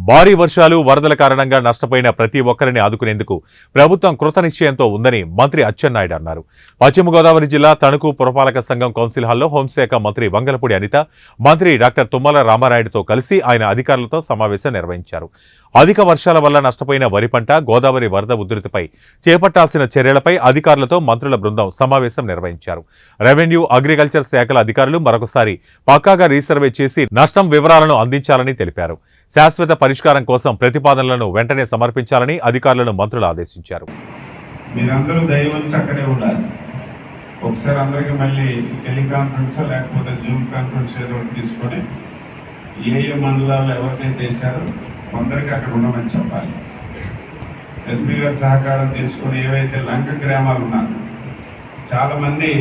భారీ వర్షాలు వరదల కారణంగా నష్టపోయిన ప్రతి ఒక్కరిని ఆదుకునేందుకు ప్రభుత్వం కృతనిశ్చయంతో ఉందని మంత్రి అచ్చెన్నాయుడు అన్నారు. పశ్చిమ గోదావరి జిల్లా తణుకు పురపాలక సంఘం కౌన్సిల్ హాల్లో హోంశాఖ మంత్రి వంగలపూడి అనిత, మంత్రి డాక్టర్ తుమ్మల రామారాయుడుతో కలిసి ఆయన అధికారులతో సమావేశం నిర్వహించారు. అధిక వర్షాల వల్ల నష్టపోయిన వరి పంట, గోదావరి వరద ఉధృతిపై చేపట్టాల్సిన చర్యలపై అధికారులతో మంత్రుల బృందం సమావేశం నిర్వహించారు. రెవెన్యూ, అగ్రికల్చర్ శాఖల అధికారులు మరొకసారి పక్కాగా రీసర్వే చేసి నష్టం వివరాలను అందించాలని తెలిపారు. శాశ్వత పరిష్కారం కోసం ప్రతిపాదనలను వెంటనే సమర్పించాలని అధికారులను మంత్రులు ఆదేశించారు. మీరందరూ దయవంచి అక్కడే ఉండాలి. ఒకసారి అందరికీ మళ్ళీ టెలికాన్ఫరెన్స్ లేకపోతే జూమ్ కాన్ఫరెన్స్ ఏదో ఒకటి తీసుకొని ఏ మండలాల్లో ఎవరికైతే వేశారో అందరికీ అక్కడ ఉండమని చెప్పాలి. ఎస్పీ గారి సహకారం తీసుకొని ఏవైతే లంక గ్రామాలు ఉన్నారు, చాలామంది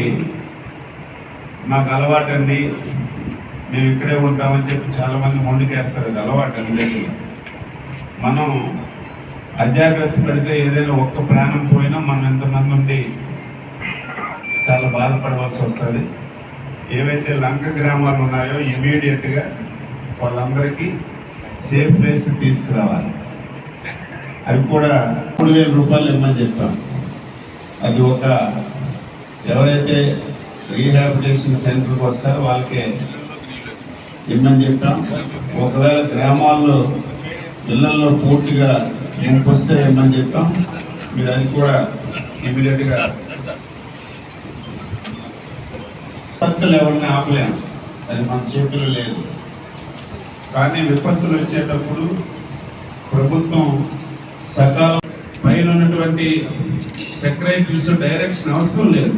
మాకు అలవాటండి, మేము ఇక్కడే ఉంటామని చెప్పి చాలామంది మొండికేస్తారు. అది అలవాటు అందరికీ. మనం అజాగ్రత్త పెడితే ఏదైనా ఒక్క ప్రాణం పోయినా మనం ఎంతమంది ఉండి చాలా బాధపడవలసి వస్తుంది. ఏవైతే లంక గ్రామాలు ఉన్నాయో ఇమీడియట్గా వాళ్ళందరికీ సేఫ్ ప్లేస్ తీసుకురావాలి. అవి కూడా 3,000 రూపాయలు ఇవ్వమని చెప్పాం. అది ఒక ఎవరైతే రీహాబిలిటేషన్ సెంటర్కి వస్తారో వాళ్ళకే ఇమ్మని చెప్పాం. ఒకవేళ గ్రామాల్లో ఇళ్లలో పూర్తిగా వస్తే ఇమ్మని చెప్పాం. మీరు అది కూడా ఇమీడియట్గా విపత్తులు ఎవరిని ఆపలేము, అది మన చేతుల్లో లేదు. కానీ విపత్తులు వచ్చేటప్పుడు ప్రభుత్వం సకాలం పైన ఉన్నటువంటి సెక్రటరీస్ డైరెక్షన్ అవసరం లేదు.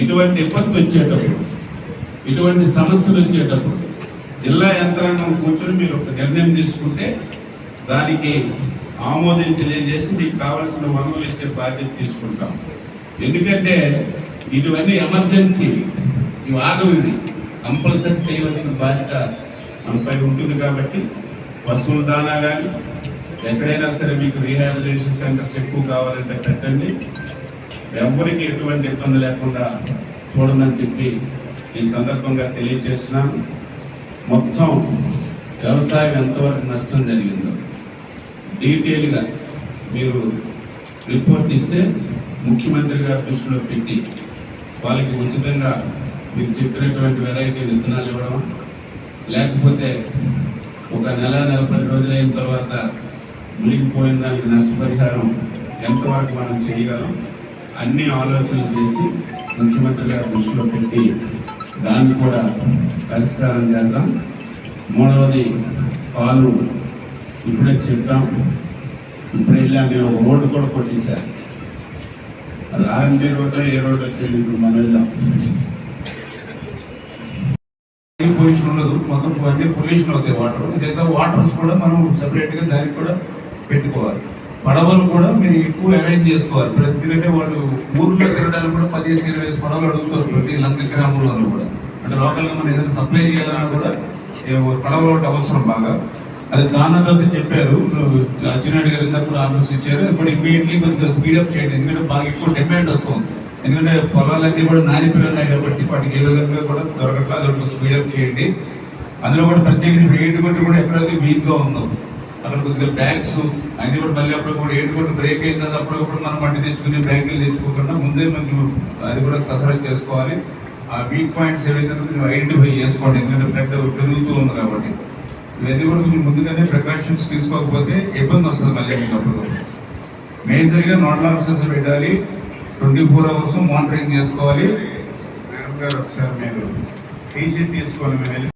ఇటువంటి విపత్తు వచ్చేటప్పుడు, ఇటువంటి సమస్యలు వచ్చేటప్పుడు జిల్లా యంత్రాంగం కూర్చొని మీరు ఒక నిర్ణయం తీసుకుంటే దానికి ఆమోదం తెలియజేసి మీకు కావాల్సిన వనరులు ఇచ్చే బాధ్యత తీసుకుంటాం. ఎందుకంటే ఇటువన్నీ ఎమర్జెన్సీ, ఇవి ఆగవి, కంపల్సరీ చేయవలసిన బాధ్యత మనపై ఉంటుంది. కాబట్టి పశువుల దానా కానీ ఎక్కడైనా సరే మీకు రీహాబిలిటేషన్ సెంటర్స్ ఎక్కువ కావాలంటే పెట్టండి. ఎవరికి ఎటువంటి ఇబ్బంది లేకుండా చూడమని చెప్పి ఈ సందర్భంగా తెలియజేస్తున్నాను. మొత్తం వ్యవసాయం ఎంతవరకు నష్టం జరిగిందో డీటెయిల్గా మీరు రిపోర్ట్ ఇస్తే ముఖ్యమంత్రి గారి దృష్టిలో పెట్టి వాళ్ళకి ఉచితంగా మీరు చెప్పినటువంటి వెరైటీ విత్తనాలు ఇవ్వడం, లేకపోతే ఒక నెల 40 రోజులు అయిన తర్వాత మునిగిపోయిన దానికి నష్టపరిహారం ఎంతవరకు మనం చేయగలం అన్ని ఆలోచనలు చేసి ముఖ్యమంత్రి గారి దృష్టిలో పెట్టి దాన్ని కూడా పరిష్కారం చేద్దాం. మూడవది పాలు ఇప్పుడే చెప్పాం. ఇప్పుడు వెళ్ళా నేను ఒక రోడ్డు కూడా కొట్టేశారు. అది ఆర్ఎండి రోడ్డు ఏ రోడ్డు తెలియదు. మనం వెళ్దాం, పొల్యూషన్ ఉండదు, మొత్తం అన్ని పొల్యూషన్ అవుతాయి. వాటర్స్ కూడా మనం సపరేట్గా దానికి కూడా పెట్టుకోవాలి. పడవలు కూడా మీరు ఎక్కువ అరేంజ్ చేసుకోవాలి. ఎందుకంటే వాళ్ళు ఊర్లో తిరగడానికి కూడా 15-20 పడవలు అడుగుతారు ప్రతి లంక గ్రామంలో కూడా. అంటే లోకల్గా మనం ఏదైనా సప్లై చేయాలన్నా కూడా పడవలు ఒకటి అవసరం బాగా. అది దానాతో చెప్పారు, అచ్చెన్నాయుడు గారు ఇందాక ఆర్డర్స్ ఇచ్చారు. అది కూడా ఇమీడియట్లీ కొంచెం స్పీడప్ చేయండి. ఎందుకంటే బాగా ఎక్కువ డిమాండ్ వస్తుంది. ఎందుకంటే పొలాలన్నీ కూడా నానిపోయి ఉన్నాయి కాబట్టి వాటికి ఏ విధంగా కూడా దొరకట్లా, అది స్పీడప్ చేయండి. అందులో కూడా ప్రత్యేకించి ఎయిట్ కొట్టు కూడా ఎక్కడైతే వీక్గా ఉందో అక్కడ కొద్దిగా బ్యాగ్స్ అన్ని కూడా మళ్ళీ అప్పుడు కూడా ఎయిట్ కొట్టు బ్రేక్ అయిన తర్వాత అప్పుడప్పుడు మనం మట్టి తెచ్చుకుని బ్యాగులు తెచ్చుకోకుండా ముందే కొంచెం అది కూడా కసరత్తు చేసుకోవాలి. ఆ వీక్ పాయింట్స్ ఏవైతే మీరు ఐడెంటిఫై చేసుకోండి. ఎందుకంటే ఫ్లడ్ పెరుగుతూ ఉంది కాబట్టి ఇవన్నీ కూడా కొంచెం ముందుగానే ప్రికాషన్స్ తీసుకోకపోతే ఇబ్బంది వస్తుంది మళ్ళీ మీకు. అప్పుడు మేజర్గా నోడల్ ఆఫీసర్స్ పెట్టాలి, 24 hours మానిటరింగ్ చేసుకోవాలి. మేడం గారు ఒకసారి మీరు టీసీ తీసుకొని